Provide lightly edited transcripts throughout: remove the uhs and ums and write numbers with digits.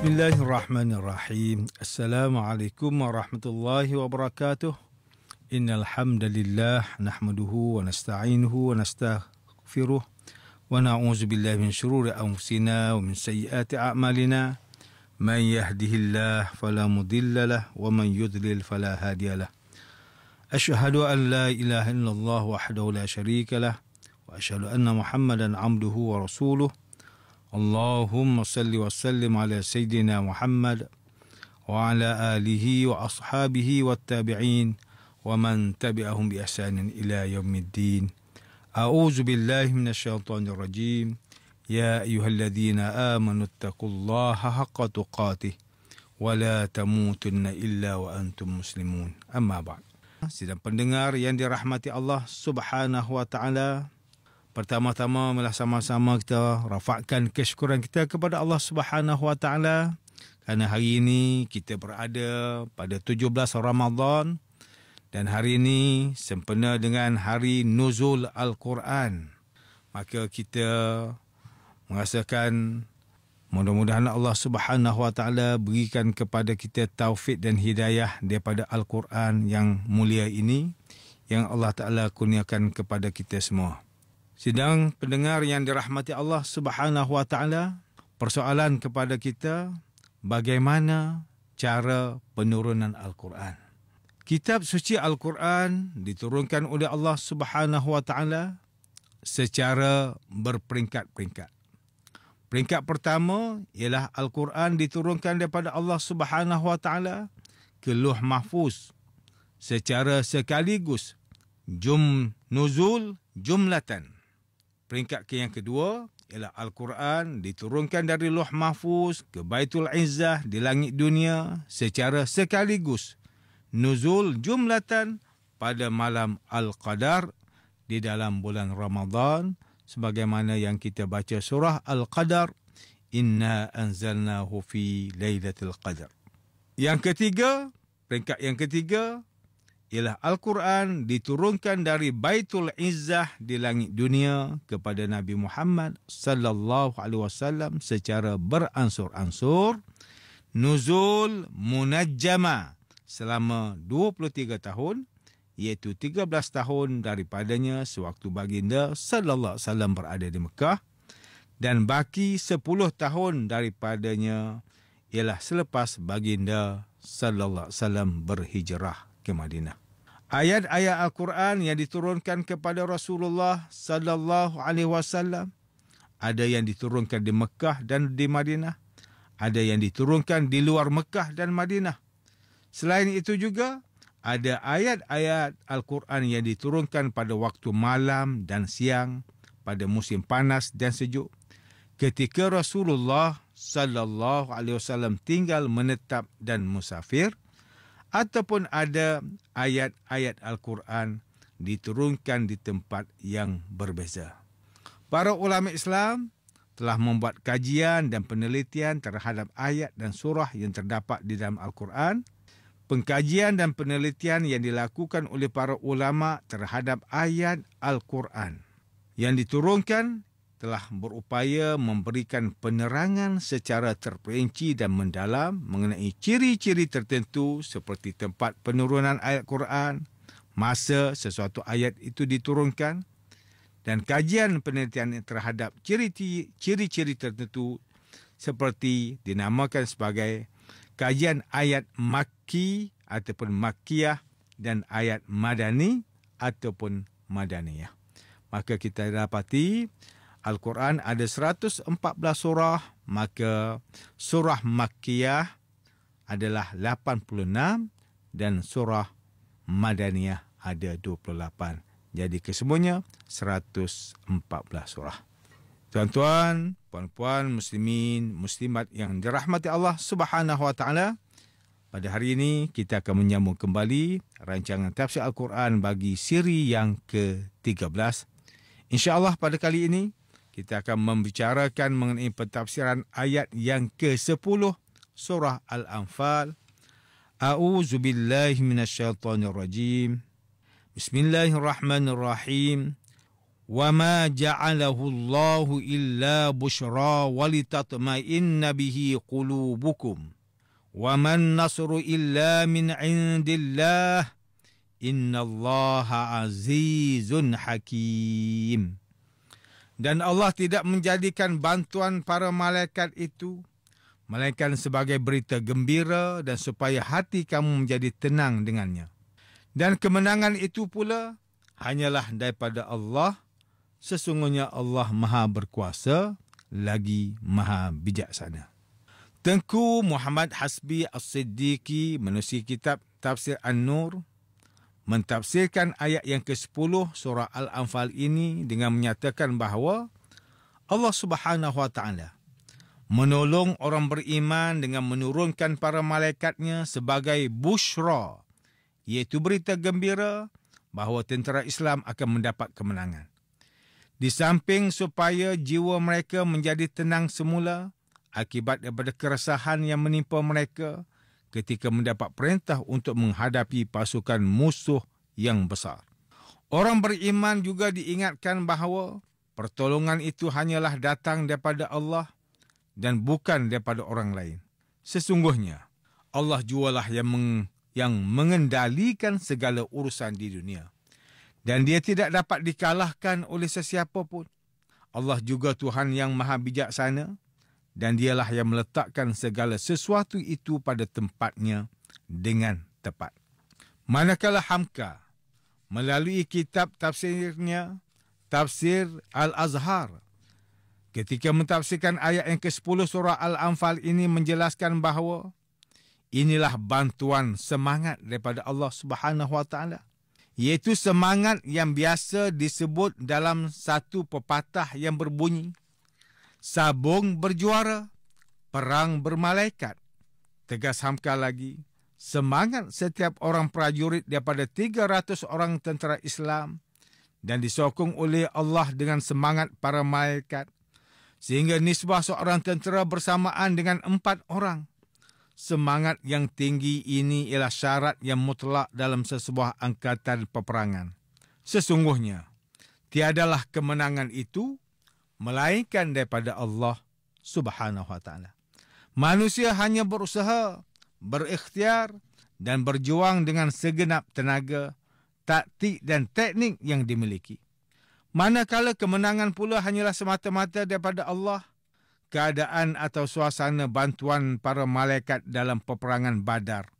Bismillahirrahmanirrahim. Assalamualaikum warahmatullahi wabarakatuh. Innal hamdalillah nahmaduhu wa nasta'inuhu wa nastaghfiruh wa na'udzu billahi min shururi anfusina wa min sayyiati a'malina. Man yahdihillahu fala mudilla lahu wa man yudlil fala hadiya lahu. Asyhadu an la ilaha illallah wahdahu la syarika lahu wa asyhadu anna Muhammadan 'abduhu wa rasuluh. Allahumma salli wa sallim ala Sayyidina Muhammad wa ala alihi wa ashabihi wa tabi'in wa man tabi'ahum bi ihsanin ila yaumiddin. A'udzu billahi minasyaitonir rajim. Ya ayyuhalladzina amanu taqullaha haqqa tuqatih wa la tamutunna illa wa antum muslimun. Amma ba'd. Sidang pendengar yang dirahmati Allah Subhanahu wa taala, pertama-tama malah sama-sama kita rafakkan kesyukuran kita kepada Allah Subhanahu wa taala kerana hari ini kita berada pada 17 Ramadan dan hari ini sempena dengan hari nuzul Al-Quran. Maka kita merasakan mudah-mudahan Allah Subhanahu wa taala berikan kepada kita taufik dan hidayah daripada Al-Quran yang mulia ini yang Allah Taala kurniakan kepada kita semua. Sidang pendengar yang dirahmati Allah Subhanahu wa taala, persoalan kepada kita, bagaimana cara penurunan Al-Quran? Kitab suci Al-Quran diturunkan oleh Allah Subhanahu wa taala secara berperingkat-peringkat. Peringkat pertama ialah Al-Quran diturunkan daripada Allah Subhanahu wa taala ke Lauh Mahfuz secara sekaligus, nuzul jumlatan. Peringkat yang kedua ialah Al-Quran diturunkan dari Lauh Mahfuz ke Baitul Izzah di langit dunia secara sekaligus, nuzul jumlatan pada malam Al-Qadar di dalam bulan Ramadan, sebagaimana yang kita baca surah Al-Qadar, inna anzalnahu fi lailatul qadar. Yang ketiga, peringkat yang ketiga ialah Al-Quran diturunkan dari Baitul Izzah di langit dunia kepada Nabi Muhammad sallallahu alaihi wasallam secara beransur-ansur, nuzul munajjama selama 23 tahun, iaitu 13 tahun daripadanya sewaktu baginda sallallahu alaihi wasallam berada di Mekah, dan baki 10 tahun daripadanya ialah selepas baginda sallallahu alaihi wasallam berhijrah ke Madinah. Ayat-ayat Al-Quran yang diturunkan kepada Rasulullah sallallahu alaihi wasallam ada yang diturunkan di Mekah dan di Madinah, ada yang diturunkan di luar Mekah dan Madinah. Selain itu juga ada ayat-ayat Al-Quran yang diturunkan pada waktu malam dan siang, pada musim panas dan sejuk, ketika Rasulullah sallallahu alaihi wasallam tinggal menetap dan musafir, ataupun ada ayat-ayat Al-Quran diturunkan di tempat yang berbeza. Para ulama Islam telah membuat kajian dan penelitian terhadap ayat dan surah yang terdapat di dalam Al-Quran. Pengkajian dan penelitian yang dilakukan oleh para ulama terhadap ayat Al-Quran yang diturunkan telah berupaya memberikan penerangan secara terperinci dan mendalam mengenai ciri-ciri tertentu seperti tempat penurunan ayat Quran, masa sesuatu ayat itu diturunkan, dan kajian penelitian terhadap ciri-ciri tertentu seperti dinamakan sebagai kajian ayat Makki ataupun Makkiyah dan ayat Madani ataupun Madaniyah. Maka kita dapati Al-Quran ada 114 surah, maka surah Makkiyah adalah 86 dan surah Madaniyah ada 28. Jadi kesemuanya 114 surah. Tuan-tuan, puan-puan, muslimin, muslimat yang dirahmati Allah Subhanahu wa taala, pada hari ini kita akan menyambung kembali rancangan tafsir Al-Quran bagi siri yang ke-13. InsyaAllah pada kali ini kita akan membicarakan mengenai pentafsiran ayat yang ke-10 surah Al-Anfal. A'udzu billahi minasyaitonir rajim. Bismillahirrahmanirrahim. وَمَا جَعَلَهُ اللَّهُ إِلَّا بُشْرَى وَلِتَطْمَئِنَّ بِهِ قُلُوبُكُمْ وَمَا النَّصْرُ إِلَّا مِنْ عِنْدِ اللَّهِ إِنَّ اللَّهَ عَزِيزٌ حَكِيمٌ. Dan Allah tidak menjadikan bantuan para malaikat itu melainkan sebagai berita gembira dan supaya hati kamu menjadi tenang dengannya. Dan kemenangan itu pula hanyalah daripada Allah. Sesungguhnya Allah Maha Berkuasa lagi Maha Bijaksana. Tengku Muhammad Hasbi As-Siddiqi menerusi kitab Tafsir An-Nur mentafsirkan ayat yang ke-10 surah Al-Anfal ini dengan menyatakan bahawa Allah Subhanahu Wa Taala menolong orang beriman dengan menurunkan para malaikatnya sebagai bushra, iaitu berita gembira bahawa tentera Islam akan mendapat kemenangan. Di samping supaya jiwa mereka menjadi tenang semula akibat daripada keresahan yang menimpa mereka ketika mendapat perintah untuk menghadapi pasukan musuh yang besar. Orang beriman juga diingatkan bahawa pertolongan itu hanyalah datang daripada Allah dan bukan daripada orang lain. Sesungguhnya Allah jualah yang mengendalikan segala urusan di dunia. Dan dia tidak dapat dikalahkan oleh sesiapa pun. Allah juga Tuhan yang Maha Bijaksana dan dialah yang meletakkan segala sesuatu itu pada tempatnya dengan tepat. Manakala Hamka melalui kitab tafsirnya, Tafsir Al-Azhar, ketika mentafsirkan ayat yang ke-10 surah Al-Anfal ini menjelaskan bahawa inilah bantuan semangat daripada Allah Subhanahu Wa Taala, iaitu semangat yang biasa disebut dalam satu pepatah yang berbunyi, sabung berjuara, perang bermalaikat. Tegas Hamka lagi, semangat setiap orang prajurit daripada 300 orang tentera Islam dan disokong oleh Allah dengan semangat para malaikat, sehingga nisbah seorang tentera bersamaan dengan 4 orang. Semangat yang tinggi ini ialah syarat yang mutlak dalam sesebuah angkatan peperangan. Sesungguhnya, tiadalah kemenangan itu melainkan daripada Allah Subhanahu Wa Taala. Manusia hanya berusaha, berikhtiar dan berjuang dengan segenap tenaga, taktik dan teknik yang dimiliki. Manakala kemenangan pula hanyalah semata-mata daripada Allah. Keadaan atau suasana bantuan para malaikat dalam peperangan Badar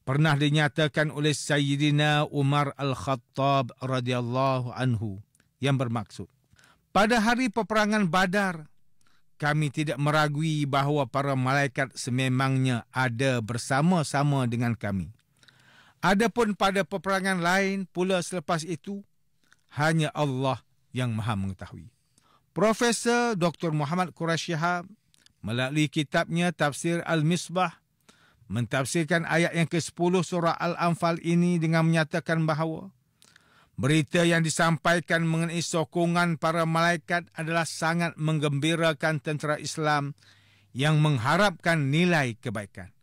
pernah dinyatakan oleh Sayyidina Umar Al-Khattab radhiyallahu anhu yang bermaksud, pada hari peperangan Badar kami tidak meragui bahawa para malaikat sememangnya ada bersama-sama dengan kami. Adapun pada peperangan lain pula selepas itu, hanya Allah yang Maha mengetahui. Profesor Dr. Muhammad Quraisy Shihab melalui kitabnya Tafsir Al-Misbah mentafsirkan ayat yang ke-10 surah Al-Anfal ini dengan menyatakan bahawa berita yang disampaikan mengenai sokongan para malaikat adalah sangat menggembirakan tentera Islam yang mengharapkan nilai kebaikan.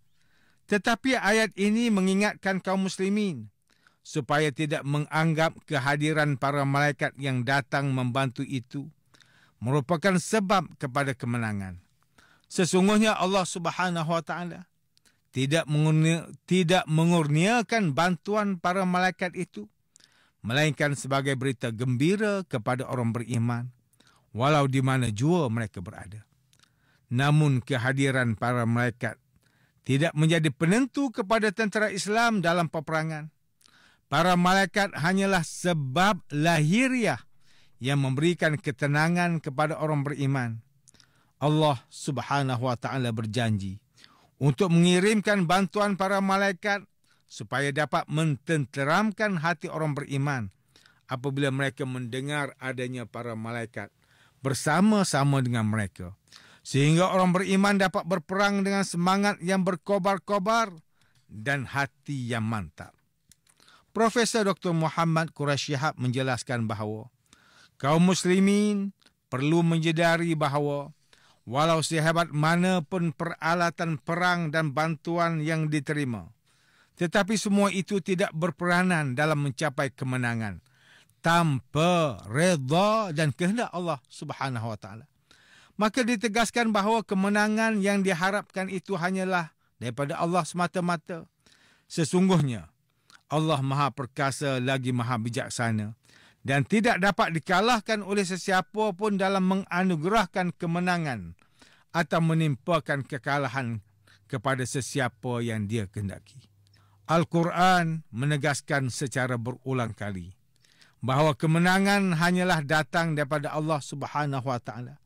Tetapi ayat ini mengingatkan kaum muslimin supaya tidak menganggap kehadiran para malaikat yang datang membantu itu merupakan sebab kepada kemenangan. Sesungguhnya Allah Subhanahu Wa Taala tidak mengurniakan bantuan para malaikat itu melainkan sebagai berita gembira kepada orang beriman walau di mana jua mereka berada. Namun kehadiran para malaikat tidak menjadi penentu kepada tentera Islam dalam peperangan. Para malaikat hanyalah sebab lahiriah yang memberikan ketenangan kepada orang beriman. Allah Subhanahu Wa Taala berjanji untuk mengirimkan bantuan para malaikat supaya dapat mententeramkan hati orang beriman apabila mereka mendengar adanya para malaikat bersama-sama dengan mereka, sehingga orang beriman dapat berperang dengan semangat yang berkobar-kobar dan hati yang mantap. Profesor Dr. Muhammad Quraisy Shihab menjelaskan bahawa kaum muslimin perlu menyedari bahawa walau sehebat mana pun peralatan perang dan bantuan yang diterima, tetapi semua itu tidak berperanan dalam mencapai kemenangan tanpa redha dan kehendak Allah Subhanahu wa taala. Maka ditegaskan bahawa kemenangan yang diharapkan itu hanyalah daripada Allah semata-mata. Sesungguhnya Allah Maha Perkasa lagi Maha Bijaksana dan tidak dapat dikalahkan oleh sesiapa pun dalam menganugerahkan kemenangan atau menimpakan kekalahan kepada sesiapa yang dia kehendaki. Al-Quran menegaskan secara berulang kali bahawa kemenangan hanyalah datang daripada Allah Subhanahu wa taala.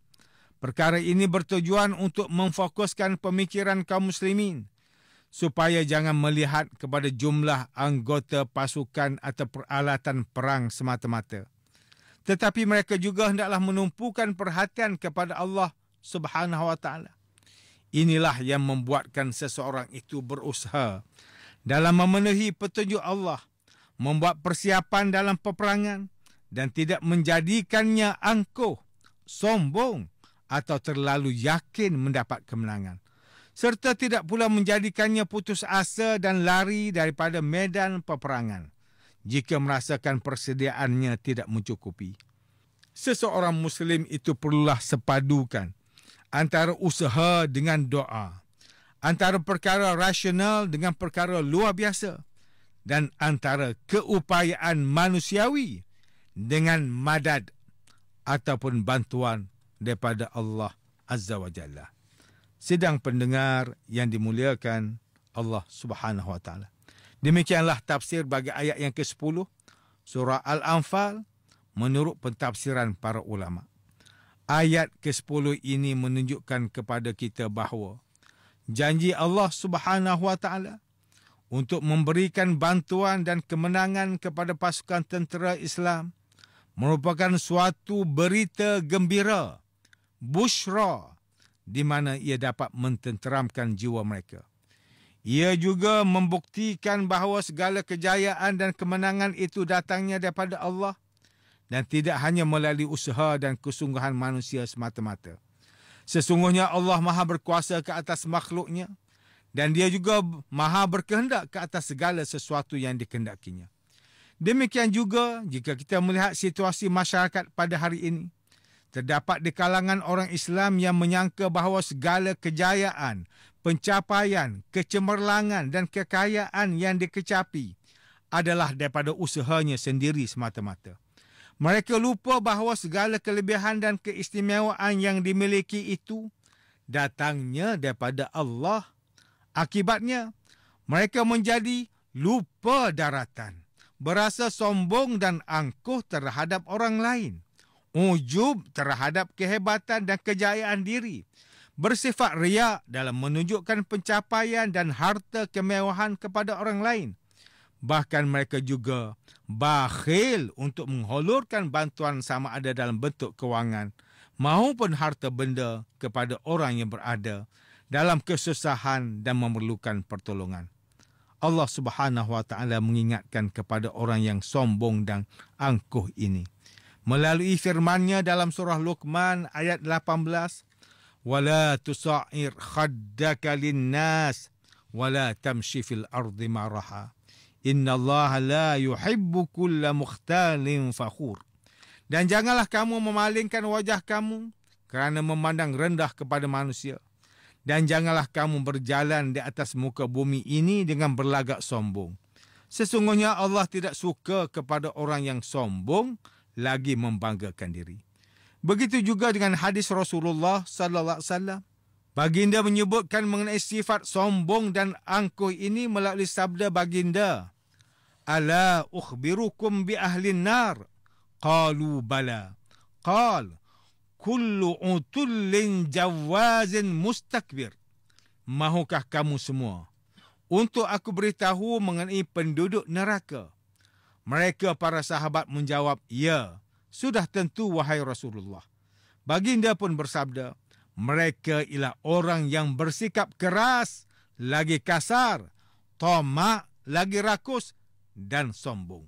Perkara ini bertujuan untuk memfokuskan pemikiran kaum muslimin supaya jangan melihat kepada jumlah anggota pasukan atau peralatan perang semata-mata. Tetapi mereka juga hendaklah menumpukan perhatian kepada Allah Subhanahu wa taala. Inilah yang membuatkan seseorang itu berusaha dalam memenuhi petunjuk Allah, membuat persiapan dalam peperangan dan tidak menjadikannya angkuh, sombong atau terlalu yakin mendapat kemenangan, serta tidak pula menjadikannya putus asa dan lari daripada medan peperangan jika merasakan persediaannya tidak mencukupi. Seseorang Muslim itu perlulah sepadukan antara usaha dengan doa, antara perkara rasional dengan perkara luar biasa, dan antara keupayaan manusiawi dengan madad ataupun bantuan daripada Allah Azza wa Jalla. Sidang pendengar yang dimuliakan Allah Subhanahu wa taala. Demikianlah tafsir bagi ayat yang ke-10 surah Al-Anfal menurut pentafsiran para ulama. Ayat ke-10 ini menunjukkan kepada kita bahawa janji Allah Subhanahu wa taala untuk memberikan bantuan dan kemenangan kepada pasukan tentera Islam merupakan suatu berita gembira, busyra, di mana ia dapat mententeramkan jiwa mereka. Ia juga membuktikan bahawa segala kejayaan dan kemenangan itu datangnya daripada Allah dan tidak hanya melalui usaha dan kesungguhan manusia semata-mata. Sesungguhnya Allah Maha berkuasa ke atas makhluknya dan dia juga Maha berkehendak ke atas segala sesuatu yang dikehendakinya. Demikian juga jika kita melihat situasi masyarakat pada hari ini, terdapat di kalangan orang Islam yang menyangka bahawa segala kejayaan, pencapaian, kecemerlangan dan kekayaan yang dikecapi adalah daripada usahanya sendiri semata-mata. Mereka lupa bahawa segala kelebihan dan keistimewaan yang dimiliki itu datangnya daripada Allah. Akibatnya, mereka menjadi lupa daratan, berasa sombong dan angkuh terhadap orang lain, ujub terhadap kehebatan dan kejayaan diri, bersifat riak dalam menunjukkan pencapaian dan harta kemewahan kepada orang lain. Bahkan mereka juga bakhil untuk menghulurkan bantuan sama ada dalam bentuk kewangan maupun harta benda kepada orang yang berada dalam kesusahan dan memerlukan pertolongan. Allah Subhanahu wa taala mengingatkan kepada orang yang sombong dan angkuh ini melalui firman-Nya dalam surah Luqman ayat 18, "Wala tusa'ir khaddaka lin-nas wala tamshi fil ardi maraha. Innallaha la yuhibbu kulla mukhtalin fakhur." Dan janganlah kamu memalingkan wajah kamu kerana memandang rendah kepada manusia. Dan janganlah kamu berjalan di atas muka bumi ini dengan berlagak sombong. Sesungguhnya Allah tidak suka kepada orang yang sombong lagi membanggakan diri. Begitu juga dengan hadis Rasulullah sallallahu alaihi wasallam. Baginda menyebutkan mengenai sifat sombong dan angkuh ini melalui sabda baginda, "Ala ukhbirukum bi ahlin nar?" Qalu bala. Qal kullu utullin jawazin mustakbir. Mahukah kamu semua untuk aku beritahu mengenai penduduk neraka? Mereka para sahabat menjawab, "Ya, sudah tentu wahai Rasulullah." Baginda pun bersabda, mereka ialah orang yang bersikap keras, lagi kasar, tamak, lagi rakus dan sombong.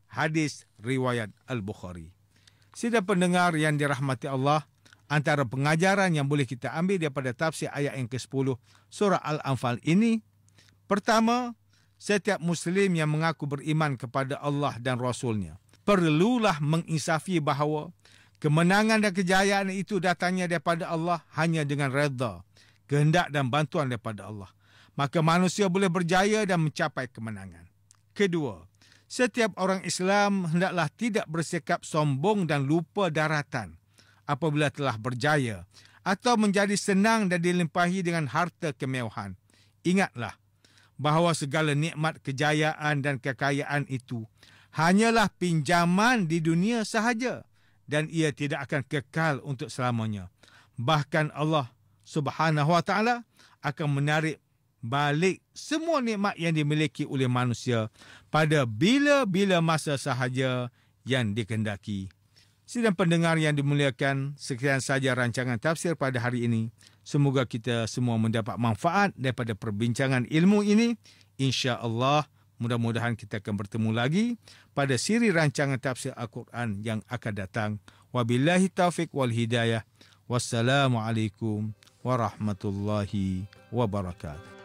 Hadis riwayat Al-Bukhari. Sidang pendengar yang dirahmati Allah, antara pengajaran yang boleh kita ambil daripada tafsir ayat yang ke-10 surah Al-Anfal ini, pertama, setiap Muslim yang mengaku beriman kepada Allah dan Rasul-Nya perlulah menginsafi bahawa kemenangan dan kejayaan itu datangnya daripada Allah hanya dengan redha, kehendak dan bantuan daripada Allah. Maka manusia boleh berjaya dan mencapai kemenangan. Kedua, setiap orang Islam hendaklah tidak bersikap sombong dan lupa daratan apabila telah berjaya atau menjadi senang dan dilimpahi dengan harta kemewahan. Ingatlah bahawa segala nikmat kejayaan dan kekayaan itu hanyalah pinjaman di dunia sahaja dan ia tidak akan kekal untuk selamanya. Bahkan Allah Subhanahu Wa Taala akan menarik balik semua nikmat yang dimiliki oleh manusia pada bila-bila masa sahaja yang dikehendaki. Sidang pendengar yang dimuliakan, sekian saja rancangan tafsir pada hari ini. Semoga kita semua mendapat manfaat daripada perbincangan ilmu ini. Insya-Allah, mudah-mudahan kita akan bertemu lagi pada siri rancangan tafsir Al-Quran yang akan datang. Wabillahi taufiq wal hidayah. Wassalamualaikum warahmatullahi wabarakatuh.